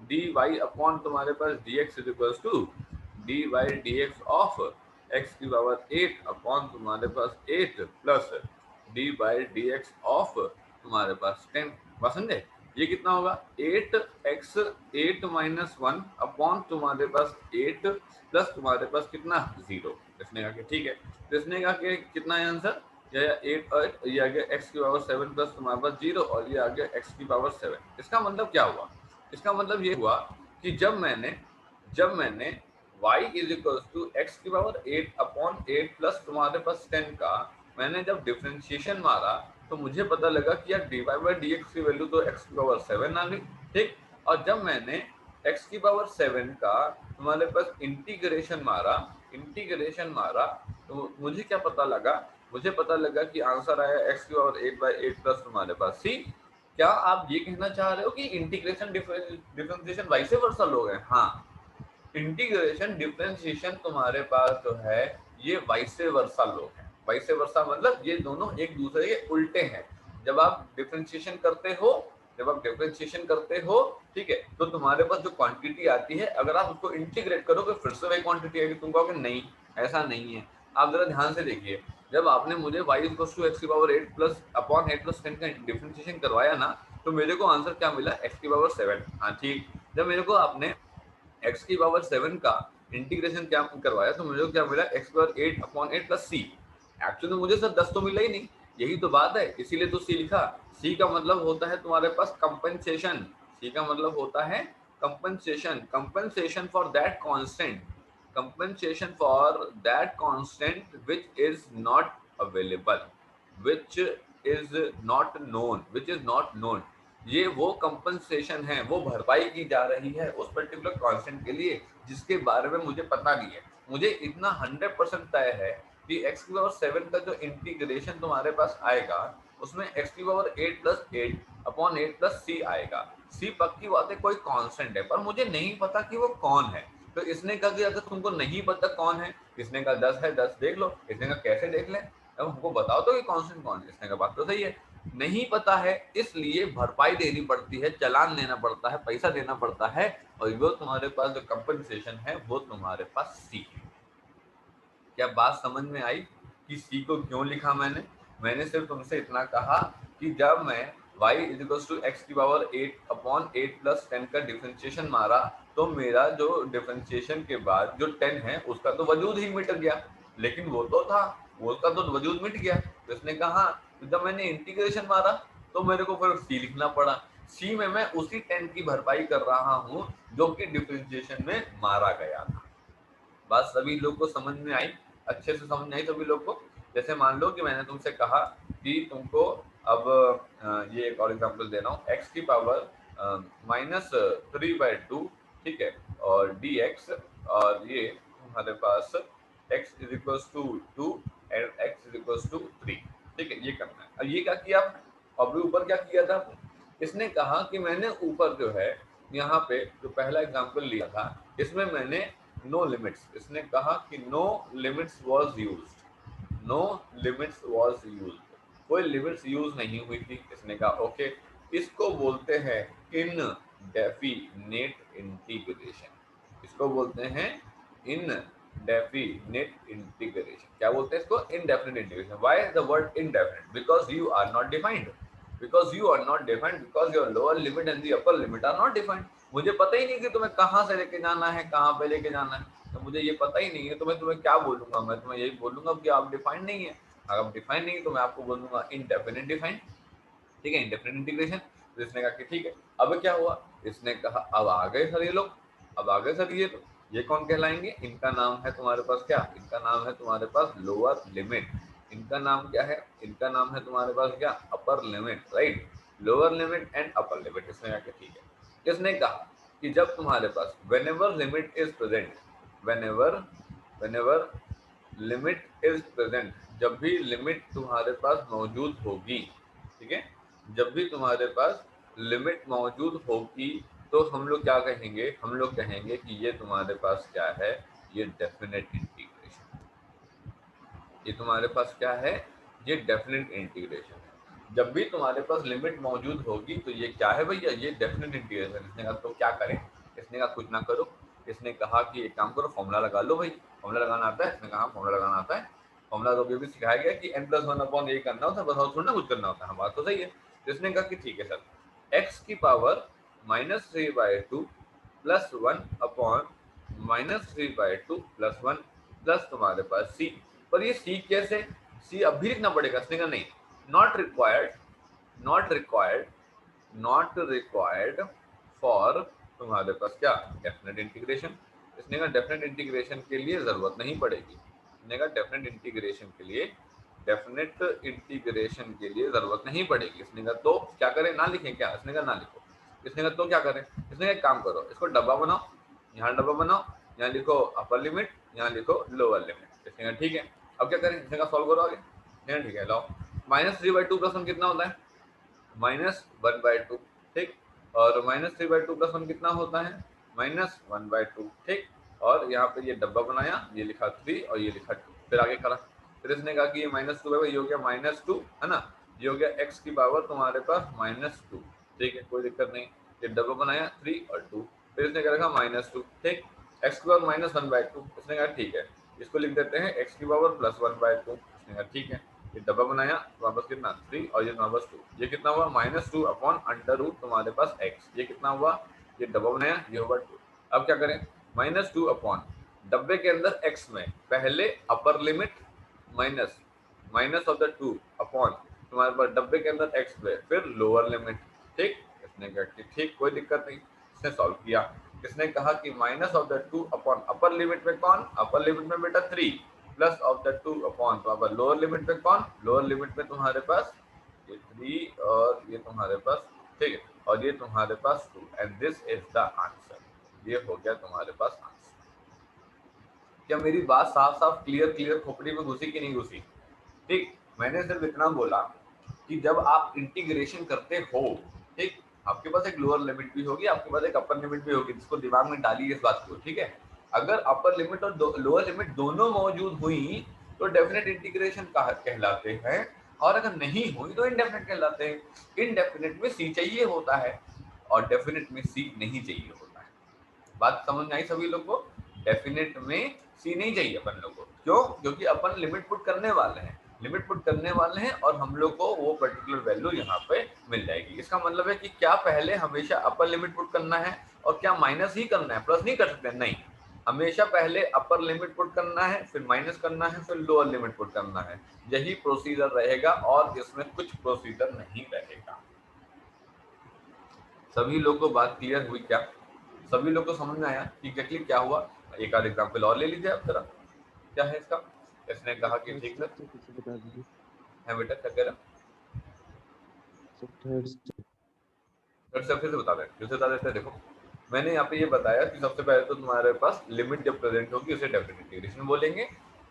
डी वाई अपॉन तुम्हारे पास d x is equal to d y d x of x की पावर 8 अपॉन तुम्हारे पास 8 plus d by D x of तुम्हारे पास 10। बात समझे? ये कितना होगा? 8x 8 माइनस 1 अपॉन तुम्हारे पास 8 प्लस तुम्हारे पास कितना 0। इसने कहा कि ठीक है, तो इसने कहा कि कितना है आंसर? ये 8 और ये आ गया x की पावर 7 प्लस तुम्हारे पास 0 और ये आ गया x की पावर 7। इसका मतलब क्या हुआ? इसका मतलब ये हुआ कि जब मैंने y is equal to X की पावर 8 अपॉन 8 प्लस तुम्हारे पास 10 का मैंने जब डिफरेंशिएशन मारा तो मुझे पता लगा कि यार D Y by D X की वैल्यू तो एक्स की पावर 7 आ गई, ठीक। और जब मैंने एक्स की पावर 7 का तुम्हारे पास इंटीग्रेशन मारा तो मुझे क्या पता लगा? मुझे पता लगा कि आंसर आया एक्स की पावर 8 बाई 8 प्लस तुम्हारे पास सी। क्या आप ये कहना चाह रहे हो कि इंटीग्रेशन डिफरेंशिएशन वाइस वर्सा लोग हैं? हाँ, इंटीग्रेशन डिफरेंशिएशन तुम्हारे पास जो है ये वाइस वर्सा लोग हैं। वाइस वर्सा मतलब ये दोनों एक दूसरे के उल्टे हैं। जब आप डिफरेंशिएशन करते हो, ठीक है, तो तुम्हारे पास जो क्वांटिटी आती है अगर आप उसको इंटीग्रेट करोगे फिर से वही क्वांटिटी आएगी। तुम कहोगे नहीं, ऐसा नहीं है। आप जरा ध्यान से देखिए, जब आपने मुझे y इक्वल्स टू एक्स की पावर 8 प्लस अपॉन 8 प्लस 10 का डिफरेंशिएशन करवाया ना, तो मेरे को आंसर क्या मिला? x की पावर 7। हाँ ठीक। जब मेरे को आपने x की पावर 7 का इंटीग्रेशन क्या करवाया तो मुझे क्या मिला? x पावर 8 अपॉन 8 प्लस सी। एक्चुअली मुझे सर 10 तो मिला ही नहीं, यही तो बात है, इसीलिए तो सी लिखा। सी का मतलब होता है तुम्हारे पास कंपनसेशन। सी का मतलब होता है compensation, compensation for that constant, compensation for that constant which is not available, which is not known। ये वो कंपनसेशन है, वो भरपाई की जा रही है उस पर्टिकुलर कांस्टेंट के लिए जिसके बारे में मुझे पता नहीं है। मुझे इतना 100% तय है कि x की पावर 7 का जो इंटीग्रेशन तुम्हारे पास आएगा उसमें x की पावर 8 प्लस 8 अपॉन 8 प्लस सी आएगा। सी पक्की बात है कोई कांस्टेंट है, पर मुझे नहीं पता कि वो कौन है। तो इसने कहा कि अगर तुमको नहीं पता कौन है, इसने कहा 10 है, 10 देख लो। इसने कहा कैसे देख लें? अब हमको बताओ तो कि कांस्टेंट कौन है। इसने कहा बात तो सही है, नहीं पता है इसलिए भरपाई देनी पड़ती है, चालान देना पड़ता है, पैसा देना पड़ता है, और वो तुम्हारे पास जो कंपनसेशन है वो तुम्हारे पास सी है। क्या बात समझ में आई कि सी को क्यों लिखा मैंने? मैंने सिर्फ तुमसे इतना कहा कि जब मैं y is equal to X की पावर 8 अपॉन 8 प्लस 10 का डिफरेंशिएशन मारा तो मेरा जो डिफरेंशिएशन के बाद जो 10 है उसका तो वजूद ही मिट गया, लेकिन वो तो था, वो उसका तो वजूद मिट गया। तो इसने कहा हाँ, तो जब मैंने इंटीग्रेशन मारा तो मेरे को फिर सी लिखना पड़ा। सी में मैं उसी 10 की भरपाई कर रहा हूँ जो कि डिफरेंशिएशन में मारा गया था। बात सभी लोग को समझ में आई? अच्छे से समझ में आई सभी लोग को? जैसे मान लो कि मैंने तुमसे कहा कि तुमको अब ये एक और एग्जांपल दे रहा हूँ, x की पावर -3/2, ठीक है, और dx, और ये तुम्हारे पास x is equal to 2 and x is equal to 3, ठीक है, ये करना है। अब ये क्या किया? अब ऊपर क्या किया था? इसने कहा कि मैंने ऊपर जो है यहाँ पे जो पहला एग्जांपल लिया था इसमें मैंने नो लिमिट्स, इसने कहा कि no limits was used, no limits was used, कोई लिमिट्स यूज नहीं हुई थी। इसने कहा ओके, इसको बोलते हैं इनडेफिनेट इंटीग्रेशन, इसको बोलते हैं इनडेफिनेट इंटीग्रेशन। क्या बोलते हैं इसको? Indefinite integration. Why the word indefinite? Because you are not defined, because you are not defined, because your lower limit and the upper limit are not defined। मुझे पता ही नहीं कि तुम्हें कहाँ से लेके जाना है, कहाँ पे लेके जाना है, तो मुझे ये पता ही नहीं है। तो मैं तुम्हें क्या बोलूंगा? मैं तुम्हें यही बोलूंगा कि आप डिफाइंड नहीं है। अगर आप डिफाइंड नहीं है तो मैं आपको बोलूंगा इनडेफिनेट डिफाइंड, ठीक है, इंडेफिनेट इंटीग्रेशन। तो इसने कहा कि ठीक है। अब क्या हुआ? इसने कहा अब आ गए सर ये लोग, अब आ गए सर ये लोग, ये कौन कहलाएंगे? इनका नाम है तुम्हारे पास क्या? इनका नाम है तुम्हारे पास लोअर लिमिट। इनका नाम क्या है? इनका नाम है तुम्हारे पास क्या? Upper limit, right. Lower limit and upper limit. इसने कहा ठीक है। इसने कहा कि जब तुम्हारे पास whenever limit is present, whenever whenever limit is present, जब भी लिमिट तुम्हारे पास मौजूद होगी, ठीक है, जब भी तुम्हारे पास लिमिट मौजूद होगी तो हम लोग क्या कहेंगे, हम लोग कहेंगे कि ये तुम्हारे पास क्या है, ये डेफिनेट इंटीग्रेशन। ये तुम्हारे पास क्या है, ये डेफिनेट इंटीग्रेशन है। जब भी तुम्हारे पास लिमिट मौजूद होगी तो ये क्या है भैया, ये डेफिनेट इंटीग्रेशन। इसने कहा तो क्या करें, इसने कहा कुछ ना करो, इसने कहा कि एक काम करो फॉर्मूला लगा लो भाई। फॉर्मूला लगाना आता है, इसने कहा फॉर्मूला लगाना आता है। फॉर्मूला तो भी सिखाया गया कि n+1 यही करना होता है, बस और थोड़ा ना कुछ करना होता है। बात तो सही है। तो इसने कहा कि ठीक है सर, x की पावर -3/2 +1 अपॉन -3/2 +1 प्लस तुम्हारे पास c। पर ये सी कैसे, सी अब भी लिखना पड़ेगा। इसने कहा नहीं, not required, not required, not required for तुम्हारे पास क्या, डेफिनेट इंटीग्रेशन। इसने कहा डेफिनेट इंटीग्रेशन के लिए जरूरत नहीं पड़ेगी। इसने कहा डेफिनेट इंटीग्रेशन के लिए, डेफिनेट इंटीग्रेशन के लिए जरूरत नहीं पड़ेगी। इसने कहा तो क्या करें, ना लिखें क्या, इसने कहा ना लिखो। इसने कहा तो क्या करें, इसने कहा एक काम करो, इसको डब्बा बनाओ, यहाँ डब्बा बनाओ, यहाँ लिखो अपर लिमिट, यहाँ लिखो लोअर लिमिट। इसने कहा ठीक है, अब क्या करें, इसने कहा सॉल्व करो आगे। ठीक है लाओ, -3/2 + 1 कितना होता है, -1/2, ठीक। और -3/2 + 1 कितना होता है, -1/2, ठीक। और यहाँ पे ये डब्बा बनाया, ये लिखा 3 और ये लिखा 2, फिर आगे करा। फिर इसने कहा कि ये -2 है, ये हो गया -2 है ना, ये हो गया x की पावर तुम्हारे पास -2, ठीक है, कोई दिक्कत नहीं। ये डब्बा बनाया 3 और 2, फिर इसने क्या रखा -2, ठीक। x की पावर -1/2, इसने कहा ठीक है, इसको लिख देते हैं x की पावर +1/2। इसने कहा ठीक है, ये डब्बा बनाया, वापस कितना 3 और ये वापस 2, ये कितना हुआ -2 अपॉन √ तुम्हारे पास x, ये कितना हुआ, ये डब्बा बनाया, ये हुआ 2। अब क्या करें, -2 अपॉन डब्बे के अंदर x में पहले upper limit minus minus of the 2 upon तुम्हारे पास डब्बे के अंदर x में फिर लोअर लिमिट, ठीक। इसने कहा कि ठीक, कोई दिक्कत नहीं। इसने सॉल्व किया, इसने कहा कि minus of the 2 upon upper limit में कौन, अपर लिमिट में बेटा 3 प्लस ऑफ द 2 अपॉन तुम्हारे लोअर लिमिट में कौन, लोअर लिमिट में तुम्हारे पास ये 3 और ये तुम्हारे पास, ठीक है, और ये तुम्हारे पास 2 and this is the answer. ये हो गया तुम्हारे पास आंसर। क्या मेरी बात साफ साफ क्लियर क्लियर खोपड़ी में घुसी कि नहीं घुसी, ठीक। मैंने सिर्फ इतना बोला कि जब आप इंटीग्रेशन करते हो, ठीक, आपके पास एक लोअर लिमिट भी होगी, आपके पास एक अपर लिमिट भी होगी, जिसको दिमाग में डालिए इस बात को, ठीक है। अगर अपर लिमिट और लोअर लिमिट दोनों मौजूद हुई तो डेफिनेट इंटीग्रेशन कहलाते हैं, और अगर नहीं हुई तो इनडेफिनेट कहलाते हैं। इनडेफिनेट में सी चाहिए होता है और डेफिनेट में सी नहीं चाहिए होता है। बात समझ में आई सभी लोग को, डेफिनेट में सी नहीं चाहिए अपन लोग को, क्यों, क्योंकि अपन लिमिट पुट करने वाले हैं, लिमिट पुट करने वाले हैं और हम लोग को वो पर्टिकुलर वैल्यू यहाँ पे मिल जाएगी। इसका मतलब है कि क्या पहले हमेशा अपर लिमिट पुट करना है और क्या माइनस ही करना है, प्लस नहीं कर सकते, नहीं, हमेशा पहले अपर लिमिट पुट करना है, फिर माइनस करना है, फिर लोअर लिमिट पुट करना है। यही प्रोसीजर रहेगा और इसमें कुछ प्रोसीजर नहीं रहेगा। सभी लोग को बात क्लियर हुई क्या, सभी लोग को समझ में आया कि एग्जैक्टली क्या हुआ। एक आध एग्जाम्पल और ले लीजिए आप जरा, क्या है इसका। इसने कहा कि ठीक सर, बता दीजिए है बेटा, क्या कह रहा, फिर से बता दें, फिर से बता देते हैं। देखो मैंने यहाँ पे ये बताया कि सबसे पहले तो तुम्हारे पास लिमिट जब प्रेजेंट होगी उसे डेफिनेट इंटीग्रेशन बोलेंगे।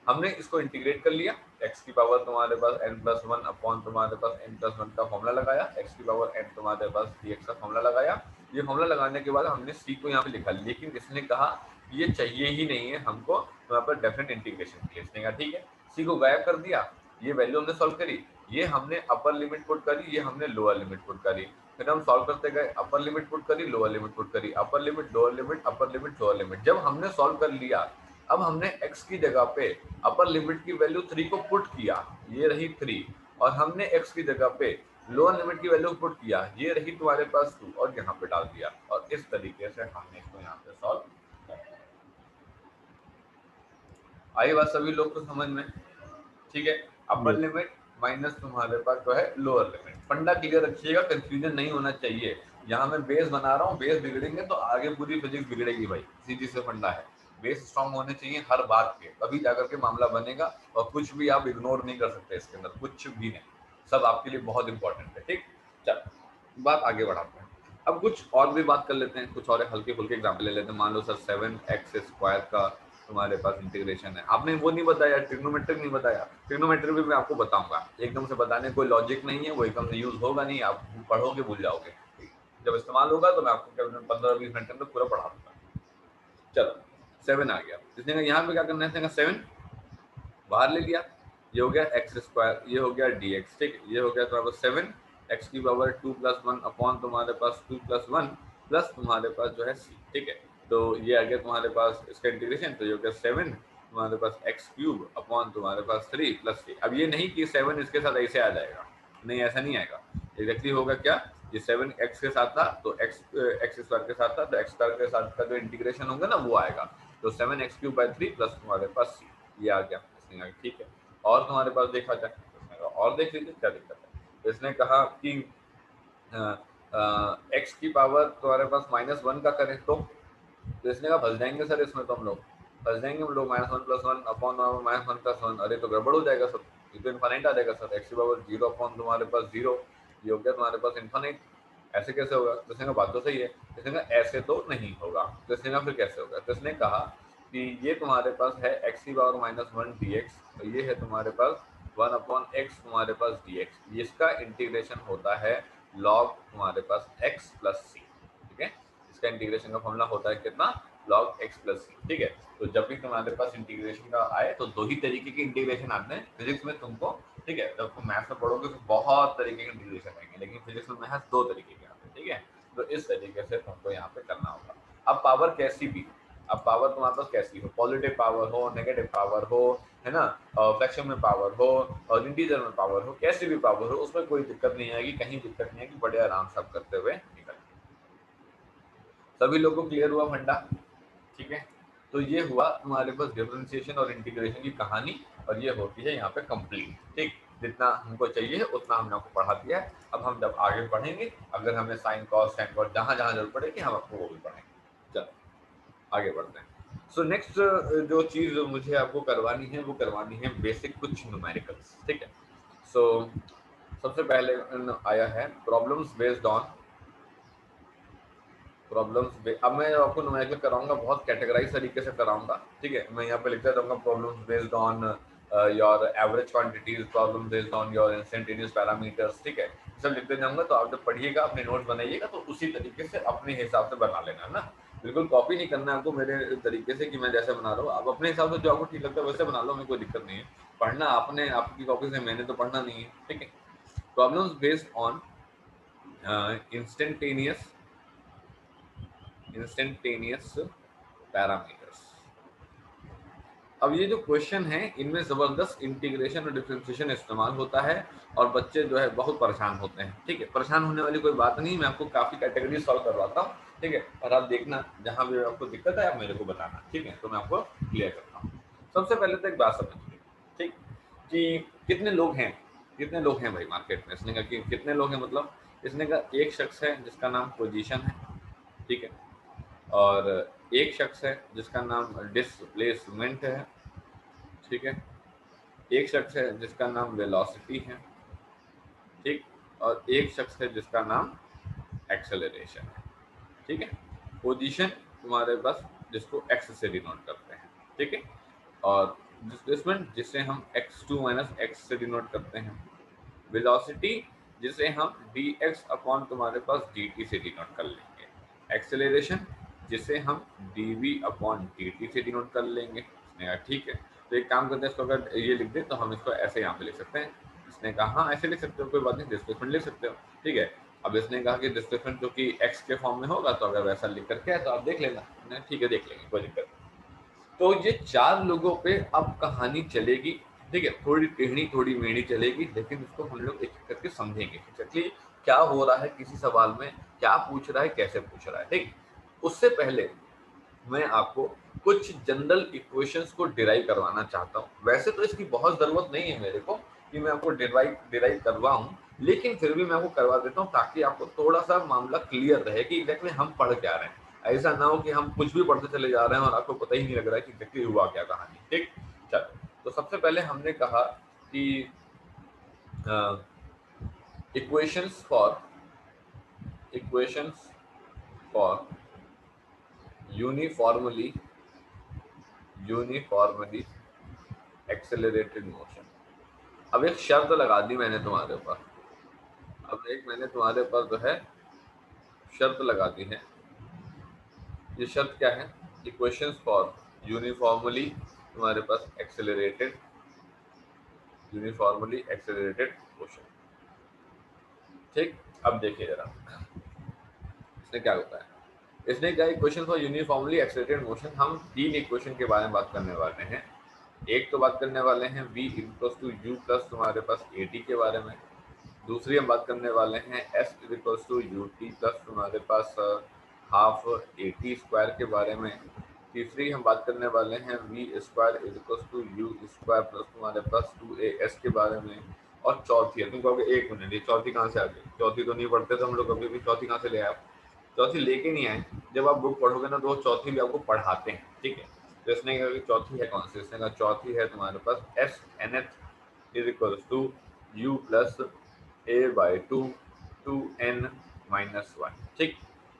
हमने इसको इंटीग्रेट कर लिया, x की पावर तुम्हारे पास n+1 अपॉन तुम्हारे पास n+1 का फॉर्मूला लगाया, x की पावर n तुम्हारे पास dx का फॉर्मूला लगाया। ये फॉर्मूला लगाने के बाद हमने c को यहाँ पे लिखा, लेकिन इसने कहा ये चाहिए ही नहीं है हमको यहाँ पर डेफिनेट इंटीग्रेशन के लिए। इसने कहा ठीक है, c को गायब कर दिया, ये वैल्यू हमने सॉल्व करी, ये हमने अपर लिमिट पुट करी, ये हमने लोअर लिमिट पुट करी, फिर हम सॉल्व करते गए, अपर लिमिट पुट करी, लोअर लिमिट पुट करी, upper limit, lower limit, upper limit, lower limit. जब हमने सॉल्व कर लिया, अब हमने x की जगह पे अपर लिमिट की वैल्यू 3 को पुट किया, ये रही 3, और हमने x की जगह पे लोअर लिमिट की वैल्यू पुट किया, ये रही तुम्हारे पास 2, और यहाँ पे डाल दिया, और इस तरीके से हमने इसको यहाँ पे सॉल्व कर दिया। आई बात सभी लोग को समझ में, ठीक है। अपर लिमिट माइनस तुम्हारे पास जो है लोअर लिमिट, फंडा क्लियर रखिएगा, कंफ्यूजन नहीं होना चाहिए। यहाँ मैं बेस बना रहा हूँ, बेस बिगड़ेंगे तो आगे पूरी फिजिक्स बिगड़ेगी भाई, सीधी से फंडा है। बेस स्ट्रांग होने चाहिए हर बात के, तभी जाकर के मामला बनेगा, और कुछ भी आप इग्नोर नहीं कर सकते इसके अंदर, कुछ भी नहीं, सब आपके लिए बहुत इंपॉर्टेंट है, ठीक। चल बात आगे बढ़ाते हैं, अब कुछ और भी बात कर लेते हैं, कुछ और हल्के फुल्के एग्जाम्पल ले लेते हैं। मान लो सर 7x² का तुम्हारे पास इंटीग्रेशन है, आपने वो नहीं बताया, ट्रिग्नोमेट्रिक नहीं बताया, ट्रिग्नोमेट्रिक भी मैं आपको बताऊंगा, एकदम से बताने कोई लॉजिक नहीं है, वो एकदम से यूज होगा नहीं, आप पढ़ोगे भूल जाओगे। जब इस्तेमाल होगा तो मैं आपको क्या 15-20 मिनट के अंदर पूरा पढ़ा दूंगा। चलो 7 आ गया, इसने कहा यहाँ पे क्या करना है, इसने कहा 7 बाहर ले लिया, ये हो गया एक्स स्क्वायर, ये हो गया डी एक्स, ठीक, ये हो गया तुम्हारे पास 7 एक्स की पावर 2+1 अपॉन तुम्हारे पास 2+1 प्लस तुम्हारे पास जो है सी, ठीक है। तो ये आ गया तुम्हारे पास इसका इंटीग्रेशन, तो ये हो गया 7 तुम्हारे पास एक्स क्यूब अपॉन तुम्हारे पास 3 प्लस सी। अब ये नहीं कि 7 इसके साथ ऐसे आ जाएगा, नहीं ऐसा नहीं आएगा, एग्जैक्टली होगा क्या, ये 7 एक्स के साथ था तो एक्स एक्स स्क्वायर के साथ था, तो एक्स स्क्वायर के साथ का जो इंटीग्रेशन होगा ना वो आएगा, तो 7 एक्स क्यूब बाई 3 प्लस तुम्हारे पास सी, ये आ गया। इसने कहा ठीक है, और तुम्हारे पास देखा जाए, इसने कहा और देख लीजिए क्या दिक्कत है, तो इसने कहा कि एक्स की पावर तुम्हारे पास -1 का करें तो इसने कहा फंस जाएंगे सर इसमें, तो हम लोग फंस जाएंगे हम लोग, -1+1 अपॉन -1+1, अरे तो गड़बड़ हो जाएगा सब, ये तो इन्फाइनाइट आ जाएगा सर, एक्स की पावर 0 अपॉन तुम्हारे पास 0, ये हो गया तुम्हारे पास इन्फाइनाइट, ऐसे कैसे होगा, तो इसने कहा बात तो सही है, इसने कहा ऐसे तो नहीं होगा, तो इसने कहा फिर कैसे होगा, तो इसने कहा कि ये तुम्हारे पास है एक्स की पावर -1 dx, तो ये है तुम्हारे पास 1 अपॉन एक्स तुम्हारे पास dx, इसका इंटीग्रेशन होता है लॉग तुम्हारे पास x प्लस सी, ठीक है, इसका इंटीग्रेशन का फॉर्मूला होता है कितना, लॉग x प्लस सी, ठीक है। तो जब भी तुम्हारे पास इंटीग्रेशन का आए तो दो ही तरीके के इंटीग्रेशन आते हैं फिजिक्स में तुमको, ठीक है, जब तुम मैथ्स में पढ़ोगे तो बहुत तरीके के इंटीग्रेशन आएंगे, लेकिन फिजिक्स में महज 2 तरीके के आते हैं, ठीक है। तो इस तरीके से तुमको यहाँ पे करना होगा। अब पावर कैसी भी, अब पावर तुम्हारे पास कैसी हो, पॉजिटिव पावर हो, नेगेटिव पावर हो, है ना, फ्रैक्शन में पावर हो और इंटीजर में पावर हो, कैसी भी पावर हो उसमें कोई दिक्कत नहीं आएगी, कहीं दिक्कत नहीं आएगी, बड़े आराम से आप करते हुए निकल। सभी लोगों को क्लियर हुआ फंडा, ठीक है। तो ये हुआ तुम्हारे पास डिफरेंशिएशन और इंटीग्रेशन की कहानी, और ये होती है यहाँ पे कंप्लीट, ठीक, जितना हमको चाहिए उतना हमने आपको पढ़ा दिया है। अब हम जब आगे पढ़ेंगे, अगर हमें साइन कॉस टेन कॉस जहाँ जहाँ जरूरत पड़ेगी हम आपको वो भी पढ़ेंगे। चलो आगे बढ़ते हैं। सो नेक्स्ट जो चीज़ मुझे आपको करवानी है वो करवानी है बेसिक कुछ न्यूमेरिकल्स, ठीक है। सो सबसे पहले आया है प्रॉब्लम्स बेस्ड ऑन प्रॉब्लम्स, अब मैं आपको न्यूमेरिकल कराऊंगा बहुत कैटेगराइज तरीके से कराऊंगा, ठीक है। मैं यहाँ पे लिखता रहूँगा problems based on your average quantities, problem based on your instantaneous parameters, ठीक है, सब लिखते जाऊंगा। तो आप जब पढ़िएगा अपने नोट्स बनाइएगा तो उसी तरीके से अपने हिसाब से बना लेना, है ना, बिल्कुल कॉपी नहीं करना है आपको मेरे तरीके से कि मैं जैसे बना रहा हूँ, आप अपने हिसाब से जो आपको ठीक लगता है वैसे बना लो, हमें कोई दिक्कत नहीं है। पढ़ना आपने आपकी कॉपी से, मैंने तो पढ़ना नहीं है, ठीक है। Problems based on instantaneous instantaneous parameters. अब ये जो क्वेश्चन है इनमें जबरदस्त इंटीग्रेशन और डिफरेंशिएशन इस्तेमाल होता है और बच्चे जो है बहुत परेशान होते हैं, ठीक है। परेशान होने वाली कोई बात नहीं, मैं आपको काफी कैटेगरी सॉल्व करवाता हूँ, ठीक है, और आप देखना जहां भी आपको दिक्कत है आप मेरे को बताना, ठीक है, तो मैं आपको क्लियर करता हूँ। सबसे पहले तो एक बात समझिए, ठीक, कि कितने लोग हैं, कितने लोग हैं भाई मार्केट में। इसने कहा कि कितने लोग हैं, मतलब इसने कहा एक शख्स है जिसका नाम पोजीशन है, ठीक है, और एक शख्स है जिसका नाम डिस्प्लेसमेंट है, ठीक है, एक शख्स है जिसका नाम वेलोसिटी है, ठीक, और एक शख्स है जिसका नाम एक्सेलरेशन है, ठीक है। पोजीशन तुम्हारे पास जिसको एक्स से डिनोट करते हैं, ठीक है, और डिस्प्लेसमेंट जिसे हम x2 माइनस एक्स से डिनोट करते हैं, वेलोसिटी जिसे हम dx अपॉन तुम्हारे पास dt से डिनोट कर लेंगे, एक्सेलरेशन जिसे हम dv अपॉन dt से डिनोट कर लेंगे। इसने कहा ठीक है, तो एक काम करते हैं, इसको अगर ये लिख दें तो हम इसको ऐसे यहाँ पे लिख सकते हैं। इसने कहा हाँ ऐसे लिख सकते हो, कोई बात नहीं, डिस्प्लेसमेंट लिख सकते हो, ठीक है। अब इसने कहा कि डिस्प्लेसमेंट जो कि x के फॉर्म में होगा, तो अगर वैसा लिख करके है तो आप देख लेना, ठीक है, देख लेंगे, कोई दिक्कत नहीं। तो ये 4 लोगों पे अब कहानी चलेगी, ठीक है, थोड़ी टेढ़ी थोड़ी मेढ़ी चलेगी, लेकिन इसको हम लोग एक एक करके समझेंगे एक्चुअली क्या हो रहा है किसी सवाल में, क्या पूछ रहा है, कैसे पूछ रहा है, ठीक। उससे पहले मैं आपको कुछ जनरल इक्वेशंस को डिराइव करवाना चाहता हूँ। वैसे तो इसकी बहुत ज़रूरत नहीं है मेरे को कि मैं आपको डिराइव करवाऊँ, लेकिन फिर भी मैं आपको करवा देता हूँ ताकि आपको थोड़ा सा मामला क्लियर रहे कि एग्जैक्टली हम पढ़ क्या रहे हैं। ऐसा ना हो कि हम कुछ भी पढ़ते चले जा रहे हैं और आपको पता ही नहीं लग रहा है कि एग्जैक्टली हुआ क्या कहानी, ठीक। चलो, तो सबसे पहले हमने कहा कि equations for equations for uniformly uniformly accelerated motion. अब एक शर्त लगा दी मैंने तुम्हारे ऊपर, अब एक मैंने तुम्हारे ऊपर जो है शर्त लगा दी है। ये शर्त क्या है? इक्वेशंस फॉर यूनिफॉर्मली तुम्हारे पास यूनिफॉर्मली एक्सेलरेटेड मोशन। ठीक, अब देखिए जरा इसने क्या होता है। इसने क्या equation for uniformly accelerated motion, हम तीन इक्वेशन के बारे में बात करने वाले हैं। एक तो बात करने वाले हैं v equals to U plus तुम्हारे पास ए टी के बारे में। दूसरी हम बात करने वाले हैं s equals to U T plus तुम्हारे पास हाफ ए टी स्क्वायर के बारे में। तीसरी हम बात करने वाले हैं V square equals to U square plus तुम्हारे पास टू ए एस के बारे में। और चौथी है, तुम कहोगे एक मिनट, ये चौथी कहाँ से आ गई? चौथी तो नहीं पढ़ते तो हम लोग कभी भी, चौथी कहाँ से ले आए? चौथी लेके नहीं आए। जब आप बुक पढ़ोगे ना तो चौथी भी आपको पढ़ाते हैं, ठीक है। तो इसने कहा कि चौथी है कौन सी? इसने कहा चौथी है तुम्हारे पास S N H is equals to U plus A by two two N minus one. ठीक,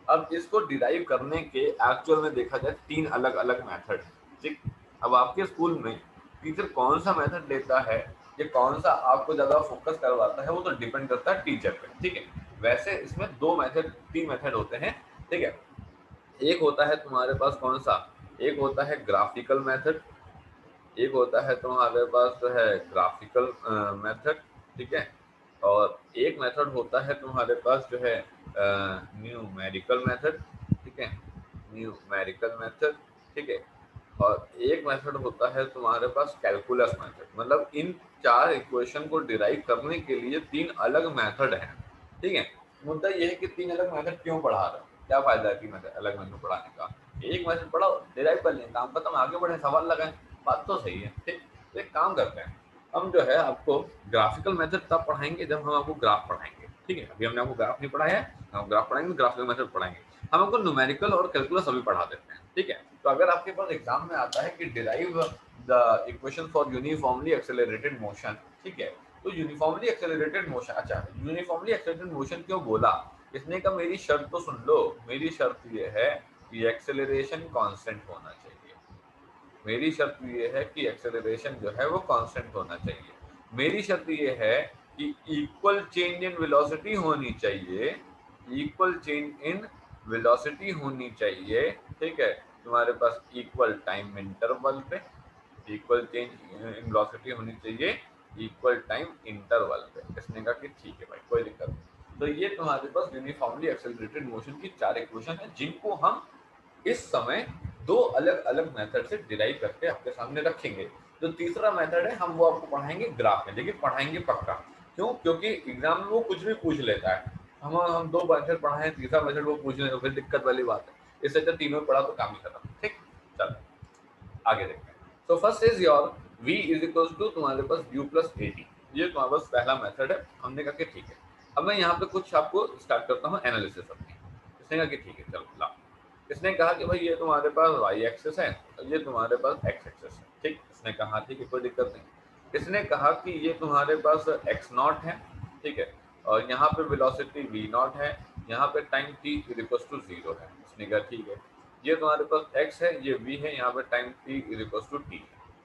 अब इसको डिराइव करने के एक्चुअल में देखा जाए तीन अलग अलग मेथड है। ठीक, अब आपके स्कूल में टीचर कौन सा मेथड लेता है, ये कौन सा आपको ज्यादा फोकस करवाता है, वो तो डिपेंड करता है टीचर पे, ठीक है। वैसे इसमें तीन मेथड होते हैं, ठीक है। एक होता है तुम्हारे पास कौन सा? एक होता है ग्राफिकल मेथड, एक होता है तुम्हारे पास जो है ग्राफिकल मेथड, ठीक है। और एक मेथड होता है तुम्हारे पास जो है न्यूमेरिकल मेथड, ठीक है, न्यूमेरिकल मेथड, ठीक है। और एक मेथड होता है तुम्हारे पास कैलकुलस मेथड। मतलब इन चार इक्वेशन को डिराइव करने के लिए तीन अलग मेथड हैं, ठीक है। मुद्दा यह है कि तीन अलग मेथड क्यों पढ़ा रहे हो, क्या फायदा है तीन अलग मेथड पढ़ाने का? एक मैसेज पढ़ाओ, डिराइव कर लें, काम खत्म, आगे बढ़े, सवाल लगाएं। बात तो सही है, ठीक। तो एक काम करते हैं, हम जो है आपको ग्राफिकल मेथड तब पढ़ाएंगे जब हम आपको ग्राफ पढ़ाएंगे, ठीक है। अभी हमने आपको ग्राफ नहीं पढ़ाया है, हम ग्राफ पढ़ाएंगे, ग्राफिकल मेथड पढ़ाएंगे। हम आपको न्यूमेरिकल और कैलकुलस अभी पढ़ा देते हैं, ठीक है। तो अगर आपके पास एग्जाम में आता है कि derive the equation for uniformly accelerated motion, ठीक है, तो यूनिफॉर्मली एक्सेलरेटेड मोशन, अच्छा यूनिफॉर्मली एक्सेलरेटेड मोशन क्यों बोला? इसने कहा मेरी शर्त तो सुन लो, मेरी शर्त ये है कि एक्सेलरेशन कांस्टेंट होना चाहिए। मेरी शर्त ये है कि एक्सेलरेशन जो है वो कांस्टेंट होना चाहिए। मेरी शर्त ये है कि इक्वल चेंज इन वेलोसिटी होनी चाहिए, इक्वल चेंज इन वेलोसिटी होनी चाहिए, ठीक है। तुम्हारे पास इक्वल टाइम इंटरवल पे इक्वल चेंज इन वेलोसिटी होनी चाहिए, इक्वल टाइम इंटरवल पे। इसने कहा कि ठीक है भाई, कोई दिक्कत नहीं। तो ये तुम्हारे पास यूनिफॉर्मली एक्सेलरेटेड मोशन की चार इक्वेशन है, जिनको हम इस समय दो अलग अलग मेथड से डिराइव करके आपके सामने रखेंगे। जो तीसरा मेथड है हम वो आपको पढ़ाएंगे ग्राफ में, लेकिन पढ़ाएंगे पक्का। क्यों? क्योंकि एग्जाम में वो कुछ भी पूछ लेता है। हम दो मेथड पढ़ाएं, तीसरा मेथड वो पूछ ले तो फिर दिक्कत वाली बात है। इससे अच्छा तीनों पढ़ा तो काम ही खत्म, ठीक। चलो आगे देखते हैं। तो first is your v is equals to तुम्हारे पास u प्लस ए टी। ये तुम्हारे पास पहला मेथड है। हमने कहा कि ठीक है। अब मैं यहाँ पे कुछ आपको स्टार्ट करता हूँ एनालिसिस अपनी। इसने कहा कि ठीक है चलो ला। इसने कहा कि भाई ये तुम्हारे पास y एक्सेस है, ये तुम्हारे पास x एक्सेस है, ठीक। इसने कहा ठीक है, कोई दिक्कत नहीं। इसने कहा कि ये तुम्हारे पास x नॉट है, ठीक है, और यहाँ पे वेलोसिटी v नॉट है, यहाँ पे टाइम t इक्वल्स टू 0 है। इसने कहा ठीक है, ये तुम्हारे पास x है, ये v है, यहाँ पे time t equals to t।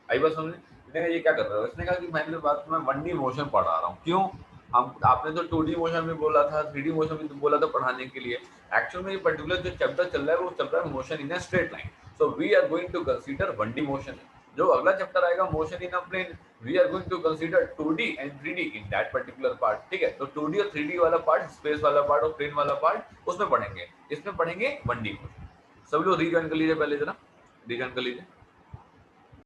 आई बात समझ? इसने कहा ये क्या कर रहे हो? इसने कहा कि मैंने बात में 1D मोशन पढ़ा रहा हूँ। क्यों? हम आपने तो 2D मोशन भी बोला था, 3D मोशन भी तो बोला था पढ़ाने के लिए। एक्चुअल में ये पर्टिकुलर जो चैप्टर चल रहा है वो चल रहा है motion in a straight line. So we are going to consider 1D motion. जो अगला चैप्टर आएगा motion in a plane, we are going to consider 2D and 3D in that particular part, ठीक है। तो 2D और 3D वाला part, space वाला part और प्लेन वाला पार्ट उसमें पढ़ेंगे, इसमें पढ़ेंगे 1D मोशन। सब लोग रीजॉइन कर लीजिए, पहले जरा रीजॉइन कर लीजिए।